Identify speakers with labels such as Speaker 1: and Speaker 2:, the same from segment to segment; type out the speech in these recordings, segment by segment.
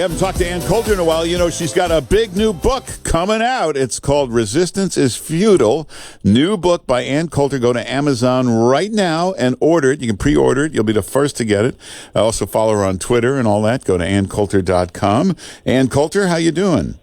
Speaker 1: we haven't talked to Ann Coulter in a while. You know, she's got a big new book coming out. It's called Resistance is Futile. New book by Ann Coulter. Go to Amazon right now and order it. You can pre-order it. You'll be the first to get it. Also follow her on Twitter and all that. Go to AnnCoulter.com. Ann Coulter, how you doing?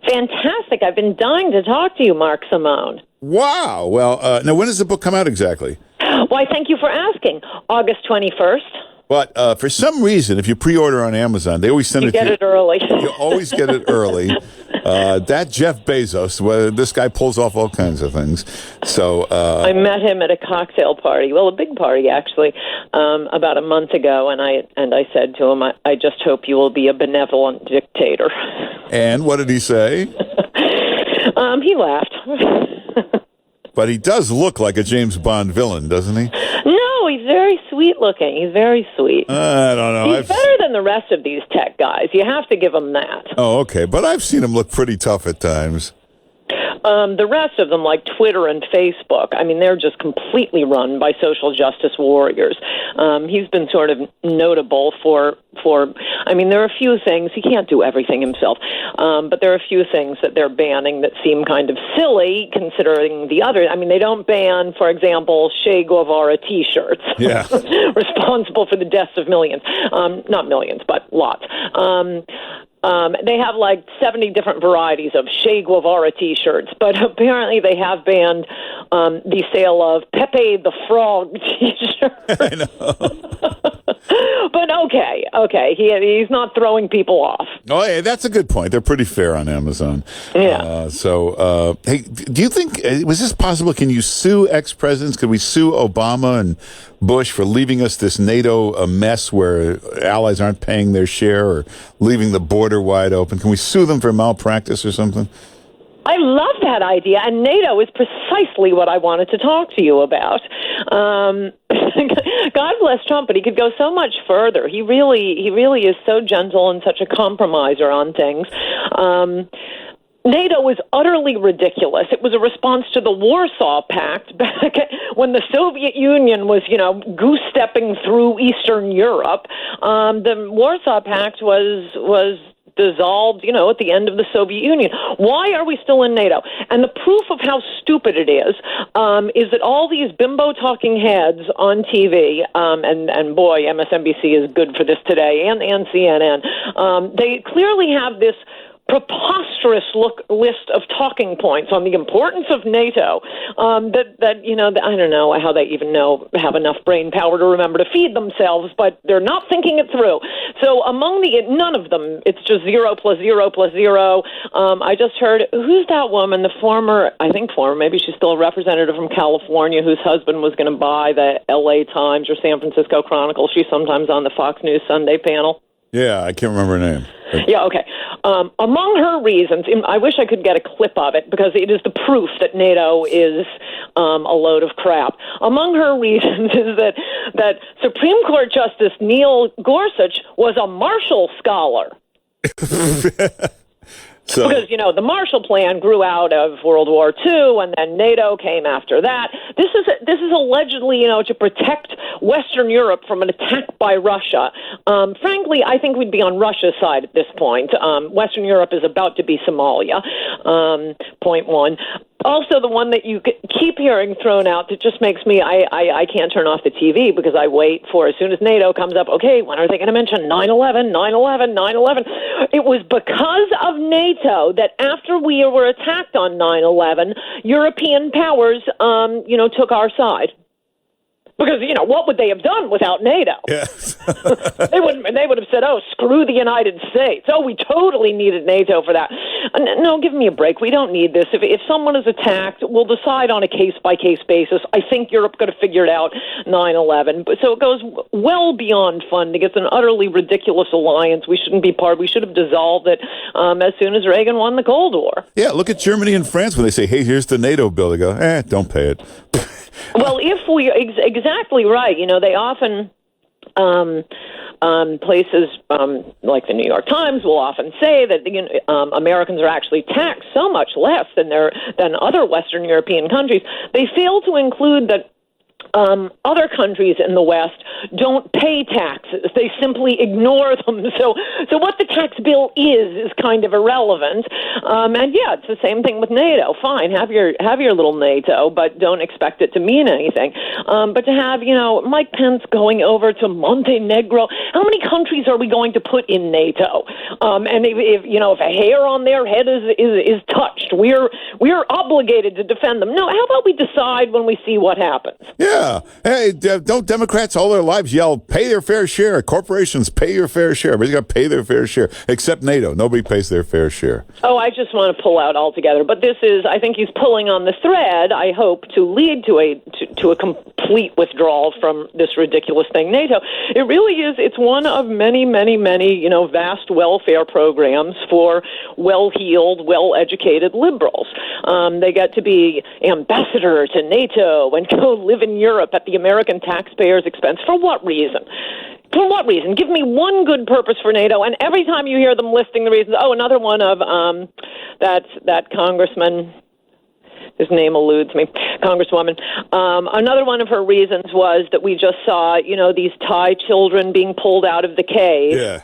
Speaker 2: Fantastic. I've been dying to talk to you, Mark Simone.
Speaker 1: Wow. Well, now when does the book come out exactly?
Speaker 2: Why, thank you for asking. August 21st.
Speaker 1: But for some reason, if you pre-order on Amazon, they always send
Speaker 2: you
Speaker 1: it to you.
Speaker 2: You get it early.
Speaker 1: You always get it early. That Jeff Bezos, this guy pulls off all kinds of things. So
Speaker 2: I met him at a cocktail party, well, a big party, actually, about a month ago, and I said to him, I just hope you will be a benevolent dictator.
Speaker 1: And what did he say?
Speaker 2: He laughed.
Speaker 1: But he does look like a James Bond villain, doesn't he?
Speaker 2: No, he's very sweet looking. He's very sweet.
Speaker 1: I don't know.
Speaker 2: He's better than the rest of these tech guys. You have to give him that.
Speaker 1: Oh, okay. But I've seen him look pretty tough at times.
Speaker 2: The rest of them, like Twitter and Facebook, I mean, they're just completely run by social justice warriors. He's been sort of notable for, I mean, there are a few things, he can't do everything himself, but there are a few things that they're banning that seem kind of silly considering the other. I mean, they don't ban, for example, Che Guevara T-shirts,
Speaker 1: yeah.
Speaker 2: responsible for the deaths of millions. Not millions, but lots. They have like 70 different varieties of Che Guevara T-shirts, but apparently they have banned the sale of Pepe the Frog T-shirts.
Speaker 1: I know.
Speaker 2: But okay, he's not throwing people off.
Speaker 1: Oh, yeah, that's a good point. They're pretty fair on Amazon.
Speaker 2: Yeah.
Speaker 1: Hey, do you think, was this possible? Can you sue ex-presidents? Could we sue Obama and Bush for leaving us this NATO mess where allies aren't paying their share or leaving the border wide open? Can we sue them for malpractice or something?
Speaker 2: I love that idea, and NATO is precisely what I wanted to talk to you about. God bless Trump, but he could go so much further. He really is so gentle and such a compromiser on things. NATO was utterly ridiculous. It was a response to the Warsaw Pact back when the Soviet Union was, goose-stepping through Eastern Europe. The Warsaw Pact was dissolved, at the end of the Soviet Union. Why are we still in NATO? And the proof of how stupid it is that all these bimbo talking heads on TV, and boy, MSNBC is good for this today, and CNN, they clearly have this preposterous list of talking points on the importance of NATO that I don't know how they even have enough brain power to remember to feed themselves, but they're not thinking it through. So none of them, it's just 0 + 0 + 0. I just heard, who's that woman, maybe she's still a representative from California whose husband was going to buy the LA Times or San Francisco Chronicle. She's sometimes on the Fox News Sunday panel.
Speaker 1: Yeah, I can't remember her name.
Speaker 2: Yeah, okay. Among her reasons, I wish I could get a clip of it because it is the proof that NATO is a load of crap. Among her reasons is that Supreme Court Justice Neil Gorsuch was a Marshall Scholar. Because, the Marshall Plan grew out of World War II, and then NATO came after that. This is allegedly, to protect Western Europe from an attack by Russia. Frankly, I think we'd be on Russia's side at this point. Western Europe is about to be Somalia, point one. Also, the one that you keep hearing thrown out that just makes me, I can't turn off the TV because I wait for, as soon as NATO comes up, okay, when are they going to mention 9/11, 9/11, 9/11? It was because of NATO that after we were attacked on 9/11, European powers, took our side. Because, what would they have done without NATO?
Speaker 1: Yes.
Speaker 2: They would have said, screw the United States. We totally needed NATO for that. No, give me a break. We don't need this. If someone is attacked, we'll decide on a case-by-case basis. I think Europe could have figured out 9/11. So it goes well beyond funding. It's an utterly ridiculous alliance. We shouldn't be part. We should have dissolved it as soon as Reagan won the Cold War.
Speaker 1: Yeah, look at Germany and France when they say, hey, here's the NATO bill. They go, don't pay it.
Speaker 2: Well, if we exactly right, they often places like the New York Times will often say that Americans are actually taxed so much less than other Western European countries. They fail to include that other countries in the West don't pay taxes. They simply ignore them. So what the tax bill is kind of irrelevant. And yeah, it's the same thing with NATO. Fine, have your little NATO, but don't expect it to mean anything. But to have, Mike Pence going over to Montenegro, how many countries are we going to put in NATO? And if a hair on their head is touched, we're obligated to defend them. No, how about we decide when we see what happens?
Speaker 1: Yeah. Hey, don't Democrats all their lives yell, pay their fair share? Corporations, pay your fair share. Everybody's got to pay their fair share, except NATO. Nobody pays their fair share.
Speaker 2: Oh, I just want to pull out altogether. But I think he's pulling on the thread, I hope, to lead to a complete withdrawal from this ridiculous thing, NATO. It really is. It's one of many, many, many, vast welfare programs for well-heeled, well-educated liberals. They get to be ambassador to NATO and go live in Europe at the American taxpayers' expense. For what reason? For what reason? Give me one good purpose for NATO, and every time you hear them listing the reasons, another one of that congressman, his name eludes me, Congresswoman. Another one of her reasons was that we just saw, these Thai children being pulled out of the cave.
Speaker 1: Yeah.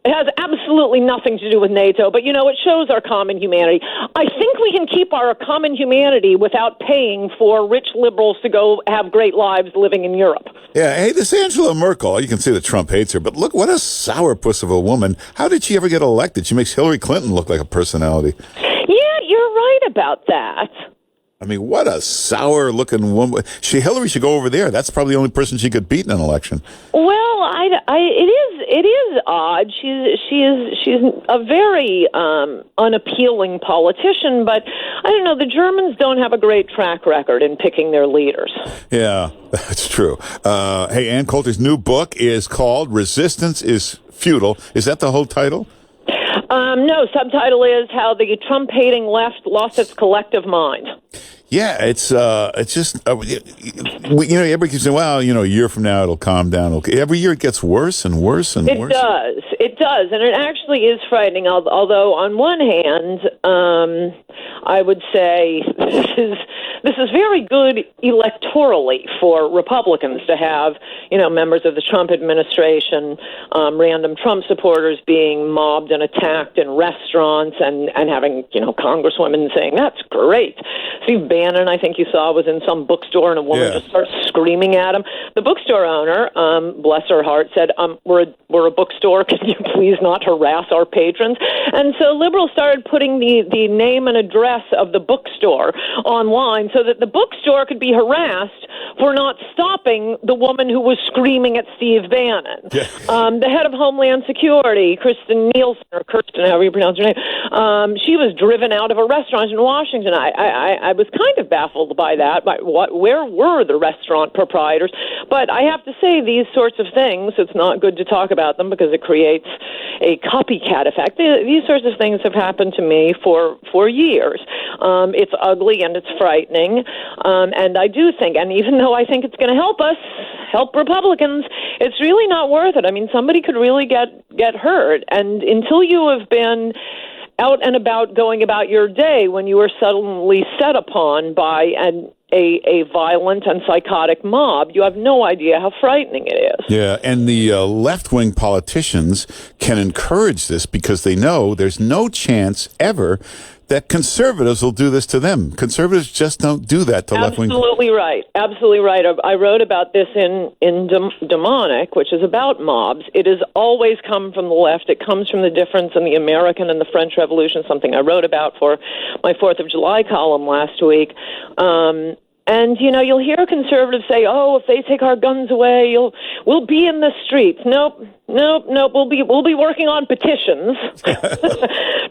Speaker 2: It has absolutely nothing to do with NATO, but, it shows our common humanity. I think we can keep our common humanity without paying for rich liberals to go have great lives living in Europe.
Speaker 1: Yeah, hey, this Angela Merkel, you can see that Trump hates her, but look, what a sourpuss of a woman. How did she ever get elected? She makes Hillary Clinton look like a personality.
Speaker 2: Yeah, you're right about that.
Speaker 1: I mean, what a sour-looking woman. Hillary should go over there. That's probably the only person she could beat in an election.
Speaker 2: Well, it is odd. She's a very unappealing politician, but I don't know. The Germans don't have a great track record in picking their leaders.
Speaker 1: Yeah, that's true. Hey, Ann Coulter's new book is called "Resistance is Futile." Is that the whole title?
Speaker 2: No, subtitle is How the Trump-Hating Left Lost Its Collective Mind.
Speaker 1: Yeah, it's just, everybody keeps saying, well, a year from now it'll calm down. Every year it gets worse and worse and worse.
Speaker 2: It does, and it actually is frightening, although on one hand, I would say this is very good electorally for Republicans to have, members of the Trump administration, random Trump supporters being mobbed and attacked in restaurants and having, congresswomen saying, that's great. Steve Bannon, I think you saw, was in some bookstore and a woman just starts screaming at him. The bookstore owner, bless her heart, said, we're a bookstore. Can you please not harass our patrons? And so liberals started putting the name and address of the bookstore online so that the bookstore could be harassed for not stopping the woman who was screaming at Steve Bannon. Yeah. The head of Homeland Security, Kirsten Nielsen, or Kirsten, however you pronounce her name, she was driven out of a restaurant in Washington. I was kind of baffled by that. Where were the restaurant proprietors? But I have to say, these sorts of things, it's not good to talk about them because it creates a copycat effect. These sorts of things have happened to me for years. It's ugly and it's frightening. And I do think, and even though I think it's going to help Republicans, it's really not worth it. I mean, somebody could really get hurt. And until you have been out and about going about your day when you are suddenly set upon by a violent and psychotic mob, you have no idea how frightening it is.
Speaker 1: Yeah, and the left-wing politicians can encourage this because they know there's no chance ever that conservatives will do this to them. Conservatives just don't do that to left-wing.
Speaker 2: Absolutely right. Absolutely right. I wrote about this in Demonic, which is about mobs. It has always come from the left. It comes from the difference in the American and the French Revolution, something I wrote about for my 4th of July column last week. And, you'll hear conservatives say, if they take our guns away, we'll be in the streets. Nope. We'll be working on petitions,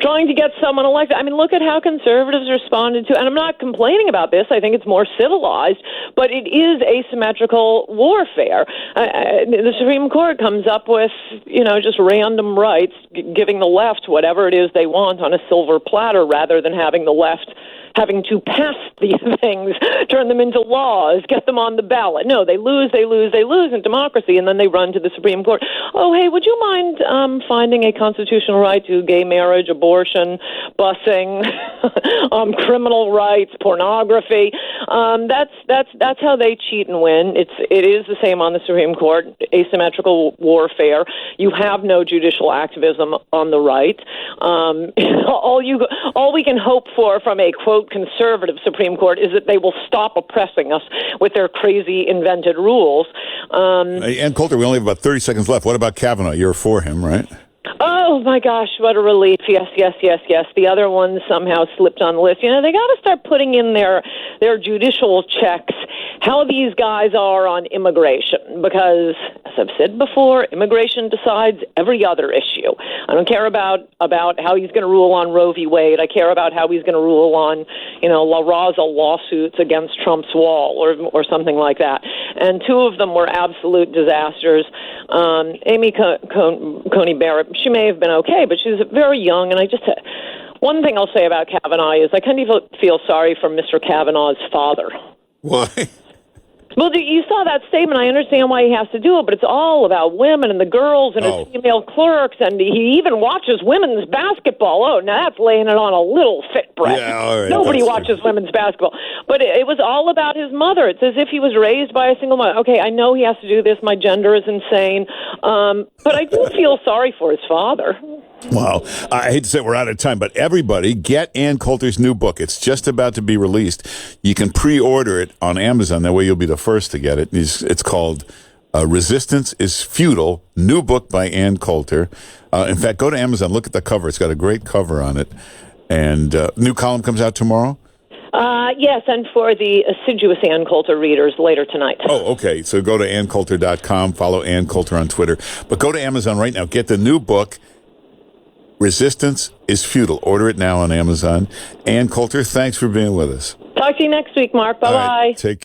Speaker 2: trying to get someone elected. I mean, look at how conservatives responded to, and I'm not complaining about this. I think it's more civilized, but it is asymmetrical warfare. The Supreme Court comes up with, just random rights, giving the left whatever it is they want on a silver platter rather than having the left having to pass these things, turn them into laws, get them on the ballot. No, they lose in democracy, and then they run to the Supreme Court. Oh, hey, would you mind finding a constitutional right to gay marriage, abortion, busing, criminal rights, pornography? That's how they cheat and win. It is the same on the Supreme Court. Asymmetrical warfare. You have no judicial activism on the right. All we can hope for from a quote conservative Supreme Court is that they will stop oppressing us with their crazy invented rules.
Speaker 1: Ann Coulter, we only have about 30 seconds left. What about Kavanaugh? You're for him, right?
Speaker 2: Oh, my gosh, what a relief. Yes. The other ones somehow slipped on the list. They got to start putting in their judicial checks how these guys are on immigration, because, as I've said before, immigration decides every other issue. I don't care about how he's going to rule on Roe v. Wade. I care about how he's going to rule on, La Raza lawsuits against Trump's wall or something like that. And two of them were absolute disasters. Amy Coney Barrett, she may have been okay, but she's very young, and one thing I'll say about Kavanaugh is I kind of feel sorry for Mr. Kavanaugh's father.
Speaker 1: Why?
Speaker 2: Well, you saw that statement. I understand why he has to do it, but it's all about women and the girls and his female clerks, and he even watches women's basketball. Oh, now that's laying it on a little thick, Brett.
Speaker 1: Yeah, all right,
Speaker 2: nobody watches women's basketball. But it was all about his mother. It's as if he was raised by a single mother. Okay, I know he has to do this. My gender is insane. But I do feel sorry for his father.
Speaker 1: Wow. I hate to say we're out of time, but everybody get Ann Coulter's new book. It's just about to be released. You can pre-order it on Amazon. That way you'll be the first to get it. It's called Resistance is Futile, new book by Ann Coulter. In fact, go to Amazon, look at the cover. It's got a great cover on it. And new column comes out tomorrow?
Speaker 2: Yes, and for the assiduous Ann Coulter readers later tonight.
Speaker 1: Oh, okay. So go to AnnCoulter.com, follow Ann Coulter on Twitter. But go to Amazon right now. Get the new book, Resistance is Futile. Order it now on Amazon. Ann Coulter, thanks for being with us.
Speaker 2: Talk to you next week, Mark. Bye-bye.
Speaker 1: Take care.